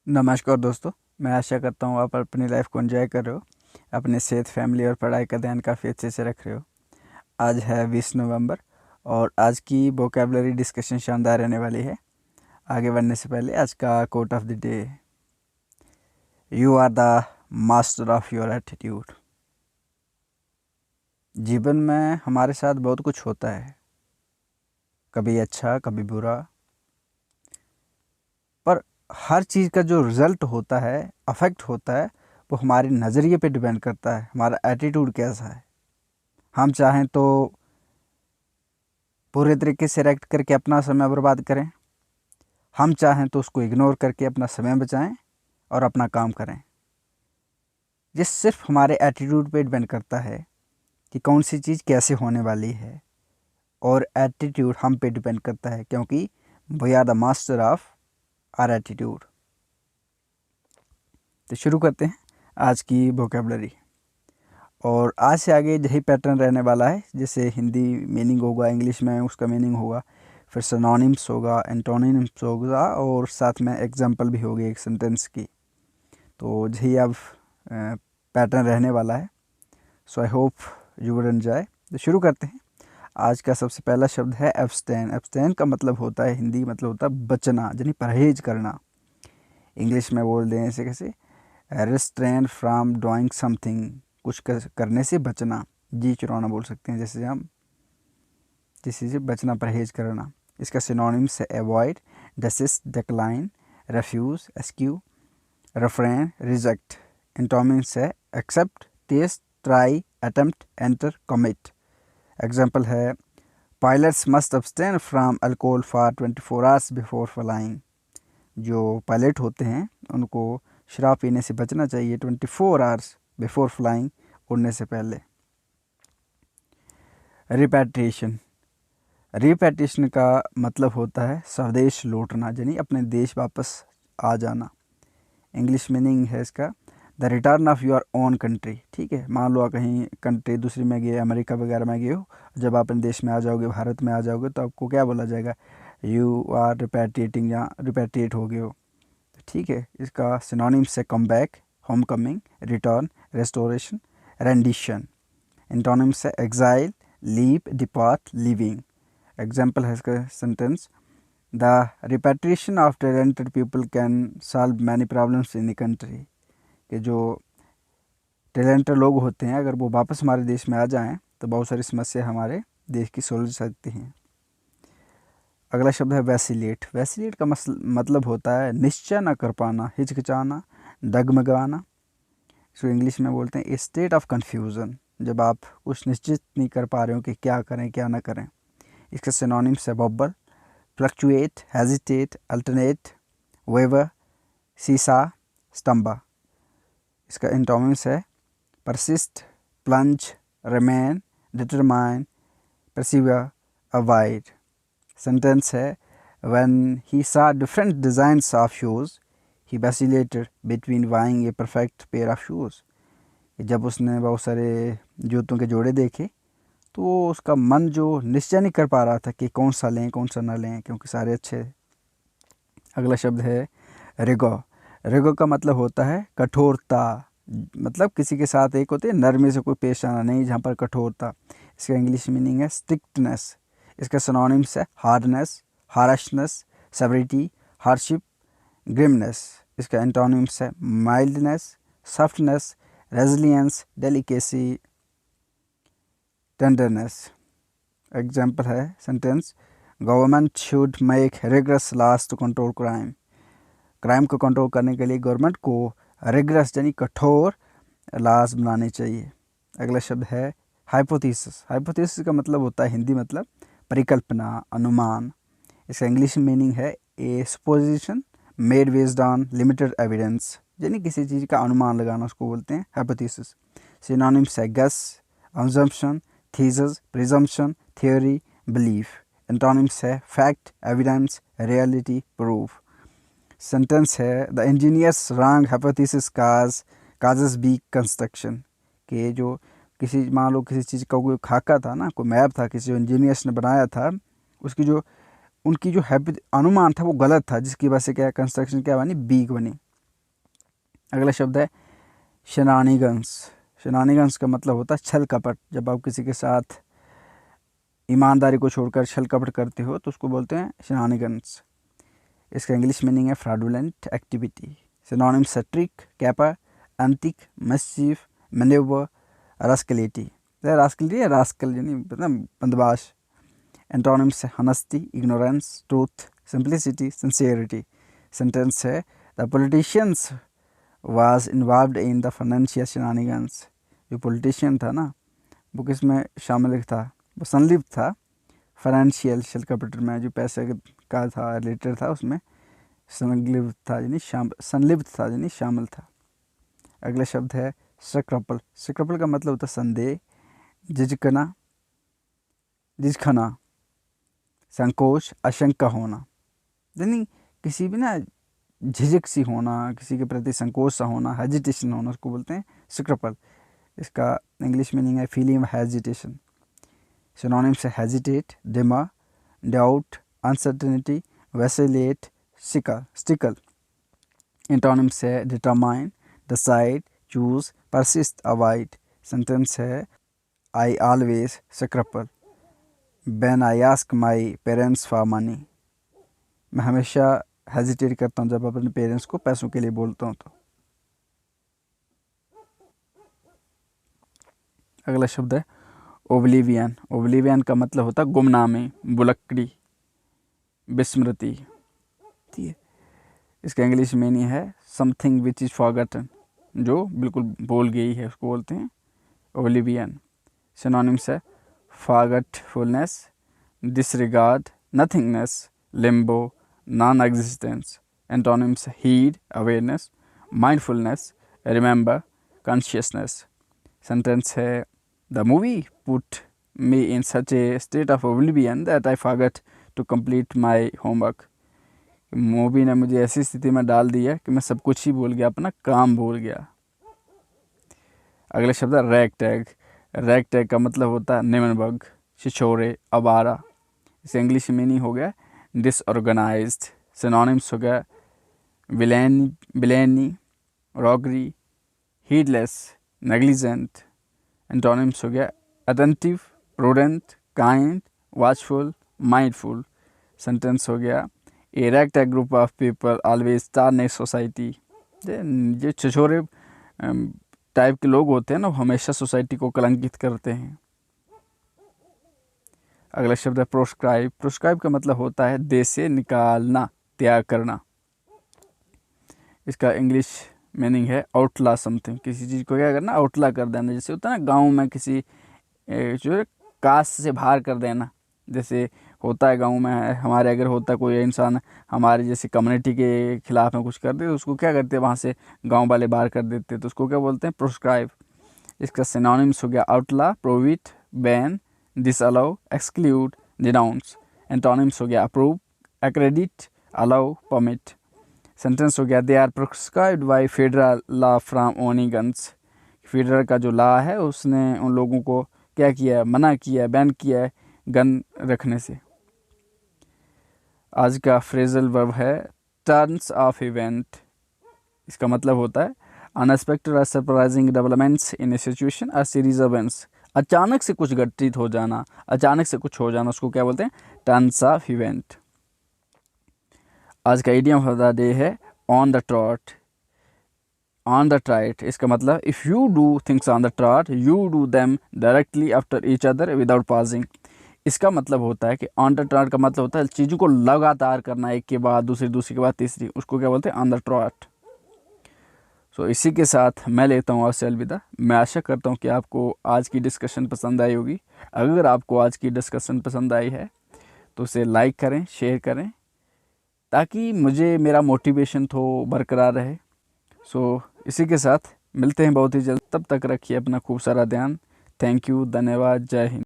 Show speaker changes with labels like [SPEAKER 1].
[SPEAKER 1] नमस्कार दोस्तों, मैं आशा करता हूँ आप अपनी लाइफ को एंजॉय कर रहे हो। अपने सेहत, फैमिली और पढ़ाई का ध्यान काफ़ी अच्छे से रख रहे हो। आज है 20 नवंबर और आज की वोकेबलरी डिस्कशन शानदार रहने वाली है। आगे बढ़ने से पहले आज का quote of the day, you are the master of your attitude. जीवन में हमारे साथ बहुत कुछ होता है, कभी अच्छा कभी बुरा, पर हर चीज़ का जो रिज़ल्ट होता है, अफेक्ट होता है, वो हमारे नज़रिए पे डिपेंड करता है। हमारा एटीट्यूड कैसा है। हम चाहें तो पूरे तरीके से रिएक्ट करके अपना समय बर्बाद करें, हम चाहें तो उसको इग्नोर करके अपना समय बचाएं और अपना काम करें। ये सिर्फ हमारे एटीट्यूड पे डिपेंड करता है कि कौन सी चीज़ कैसे होने वाली है, और एटीट्यूड हम पे डिपेंड करता है, क्योंकि we are the master of our attitude. तो शुरू करते हैं आज की वोकेबलरी। और आज से आगे यही पैटर्न रहने वाला है। जैसे हिंदी मीनिंग होगा, इंग्लिश में उसका मीनिंग होगा, फिर सिनोनिम्स होगा, एंटोनिम्स होगा, और साथ में एग्जांपल भी होगी एक सेंटेंस की। तो यही अब पैटर्न रहने वाला है। So I hope you would enjoy. तो शुरू करते हैं। आज का सबसे पहला शब्द है एब्सटेन। एब्सटेन का मतलब होता है, हिंदी मतलब होता है बचना, यानी परहेज करना। इंग्लिश में बोल दें इसे कैसे, रिस्ट्रेन फ्रॉम डूइंग समथिंग, कुछ करने से बचना, जी चुराना बोल सकते हैं। जैसे हम किसी से बचना, परहेज करना। इसका सिनोनिम्स है avoid, desist, decline, refuse, eschew, refrain, reject. Antonyms है accept, taste, try, attempt, enter, commit. Example है pilots must abstain from alcohol for 24 hours before flying. जो पायलट होते हैं उनको शराब पीने से बचना चाहिए 24 आवर्स बिफोर फ्लाइंग, उड़ने से पहले। रिपैट्रिएशन। रिपैट्रिएशन का मतलब होता है स्वदेश लौटना, यानी अपने देश वापस आ जाना। इंग्लिश मीनिंग है इसका the return of your own country. ठीक है, मान लो आप कहीं कंट्री दूसरी में गए, अमेरिका वगैरह में गए हो, जब आप अपने देश में आ जाओगे, भारत में आ जाओगे, तो आपको क्या बोला जाएगा, यू आर रिपैट्रिएटिंग या रिपैट्रिएट हो गए हो। ठीक है, इसका सिनोनिम्स है come back, home coming, return, restoration, rendition. Antonyms है exile, leave, depart, leaving. Example है इसका sentence the repatriation of talented people can solve many problems in the country. कि जो टैलेंटेड लोग होते हैं, अगर वो वापस हमारे देश में आ जाएं तो बहुत सारी समस्या हमारे देश की सुलझ सकती हैं। अगला शब्द है वैसिलेट। वैसिलेट का मतलब होता है निश्चय न कर पाना, हिचकिचाना, डगमगाना। इसको इंग्लिश में बोलते हैं ए स्टेट ऑफ कन्फ्यूज़न, जब आप कुछ निश्चित नहीं कर पा रहे हो कि क्या करें क्या ना करें। इसका सिनोनिम्स है wobble, fluctuate, hesitate, alternate, waver, seesaw, stumble. इसका एंटोनिम्स है persist, plunge, remain, determine, persevere, avoid. Sentence है when he saw different designs of shoes he vacillated between buying a perfect pair of shoes। जब उसने बहुत सारे जूतों के जोड़े देखे तो उसका मन जो निश्चय नहीं कर पा रहा था कि कौन सा लें कौन सा ना लें, क्योंकि सारे अच्छे। अगला शब्द है रिगो। रिगो का मतलब होता है कठोरता, मतलब किसी के साथ एक होते हैं नरमी से कोई पेश आना नहीं, जहाँ पर कठोरता। इसका इंग्लिश मीनिंग है स्ट्रिक्टनेस। इसका सिनोनिम्स है hardness, harshness, severity, hardship, grimness. इसका एंटोनिम्स है mildness, softness, resilience, delicacy, tenderness. Example है sentence government should make rigorous laws to control crime. Crime को कंट्रोल करने के लिए गवर्नमेंट को रिगरस यानी कठोर लॉज बनाने चाहिए। अगला शब्द है हाइपोथेसिस। हाइपोथेसिस का मतलब होता है हिंदी मतलब परिकल्पना, अनुमान। इसका इंग्लिश मीनिंग है a supposition made based on limited evidence, यानी किसी चीज़ का अनुमान लगाना, उसको बोलते हैं हाइपोथेसिस। सिनोनिम्स है guess, assumption, thesis, presumption, theory, belief. Antonyms है fact, evidence, reality, proof. Sentence है the engineers wrong hypothesis causes weak construction. के जो किसी मान लो किसी चीज़ का कोई खाका था ना, कोई मैप था, किसी जो इंजीनियर्स ने बनाया था, उसकी जो उनकी जो अनुमान था वो गलत था, जिसकी वजह से क्या कंस्ट्रक्शन क्या बनी, वीक बनी। अगला शब्द है शेनानिगन्स। शेनानिगन्स का मतलब होता है छल कपट। जब आप किसी के साथ ईमानदारी को छोड़कर छल कपट करते हो तो उसको बोलते हैं शेनानिगन्स। इसका इंग्लिश मीनिंग है फ्रॉडुलेंट एक्टिविटी। सिनोनिम्स है trick, caper, antic, mischief, manoeuvre, rascality. Rascality है रास्कल यानी मतलब बंदबाश। एंटोनिम्स है honesty, ignorance, truth, simplicity, sincerity. Sentence है the politicians was involved in the financial shenanigans. जो पॉलिटिशियन था ना वो किसमें शामिल था, वो संलिप्त था फाइनेंशियल छल कपट में, जो पैसे का था रिलेटेड था उसमें संलिप्त था यानी शामिल था। अगला शब्द है स्क्रपल। स्क्रपल का मतलब होता है संदेह, झिझकना, संकोच, आशंका होना, यानी किसी भी ना झिझक सी होना, किसी के प्रति संकोच सा होना, हेजिटेशन होना, उसको बोलते हैं स्क्रपल। इसका इंग्लिश मीनिंग है फीलिंग ऑफ हेजिटेशन। सिनोनिम्स है hesitate, dilemma, doubt, uncertainty, vacillate, stickle. Antonyms है determine, decide, choose, persist, avoid. Sentence है I always scruple when I ask my parents for money. मैं हमेशा हेजिटेट करता हूँ जब अपने पेरेंट्स को पैसों के लिए बोलता हूँ तो। अगला शब्द है ओब्लिवियन। ओब्लिवियन का मतलब होता है गुमनामी, बुलक्कड़ी, विस्मृति। ठीक है, इसका इंग्लिश मीनिंग है समथिंग विच इज़ फॉरगॉटन, जो बिल्कुल भूल गई है, उसको बोलते हैं ओब्लिवियन। सिनोनिम्स है forgetfulness, disregard, nothingness, limbo, non existence. Antonyms heed, awareness, mindfulness, remember, consciousness. Sentence है the movie put me in such a state of oblivion that I forgot to complete my homework. Movie ने मुझे ऐसी स्थिति में डाल दिया कि मैं सब कुछ ही भूल गया, अपना काम भूल गया। अगला शब्द है रैग टैग। रैग टैग का मतलब होता है निम्नवर्ग, छिछोरे, आवारा। इसे इंग्लिश मीनिंग हो गया डिसऑर्गेनाइज्ड। सिनोनिम्स हो गया villainy, roguery, heedless, negligent. Antonyms हो गया attentive, prudent, kind, watchful, mindful. Sentence हो गया a ragtag group of people always tarnish society. जो छिछोरे टाइप के लोग होते हैं ना, वो हमेशा सोसाइटी को कलंकित करते हैं। अगला शब्द है प्रोस्क्राइब। प्रोस्क्राइब का मतलब होता है देश से निकालना, त्याग करना। इसका इंग्लिश मीनिंग है आउटला समथिंग, किसी चीज़ को क्या करना, आउटला कर देना। जैसे होता है ना गाँव में किसी जो कास्ट से बाहर कर देना, जैसे होता है गांव में हमारे, अगर होता है कोई इंसान हमारे जैसे कम्युनिटी के खिलाफ में कुछ कर दे तो उसको क्या करते हैं, वहाँ से गांव वाले बाहर कर देते हैं, तो उसको क्या बोलते हैं, प्रोस्क्राइब। इसका सिनोनिम्स हो गया outlaw, prohibit, ban, disallow, exclude, denounce. Antonyms हो गया approve, accredit, allow, permit. Sentence हो गया they are proscribed by federal law from owning guns. Federal का जो लॉ है उसने उन लोगों को क्या किया है, मना किया है, बैन किया है गन रखने से। आज का फ्रेजल वर्ब है टर्न्स ऑफ इवेंट। इसका मतलब होता है अनएक्सपेक्टेड और surprising developments in A situation और सीरीज ऑफ इवेंट्स। अचानक से कुछ घटित हो जाना, अचानक से कुछ हो जाना, उसको क्या बोलते हैं, टर्न्स ऑफ इवेंट। आज का इडियम ऑफ द डे है on the trot, on the trite. इसका मतलब if you do things on the trot you do them directly after each other without pausing. इसका मतलब होता है कि ऑन द ट्रॉट का मतलब होता है चीज़ों को लगातार करना, एक के बाद दूसरी, दूसरी के बाद तीसरी, उसको क्या बोलते हैं, ऑन द ट्रॉट। सो इसी के साथ मैं लेता हूँ आपसे अलविदा। मैं आशा करता हूँ कि आपको आज की डिस्कशन पसंद आई होगी। अगर आपको आज की डिस्कशन पसंद आई है तो उसे लाइक करें, शेयर करें, ताकि मुझे मेरा मोटिवेशन तो बरकरार रहे। सो इसी के साथ मिलते हैं बहुत ही जल्द। तब तक रखिए अपना खूब सारा ध्यान। थैंक यू, धन्यवाद, जय हिंद।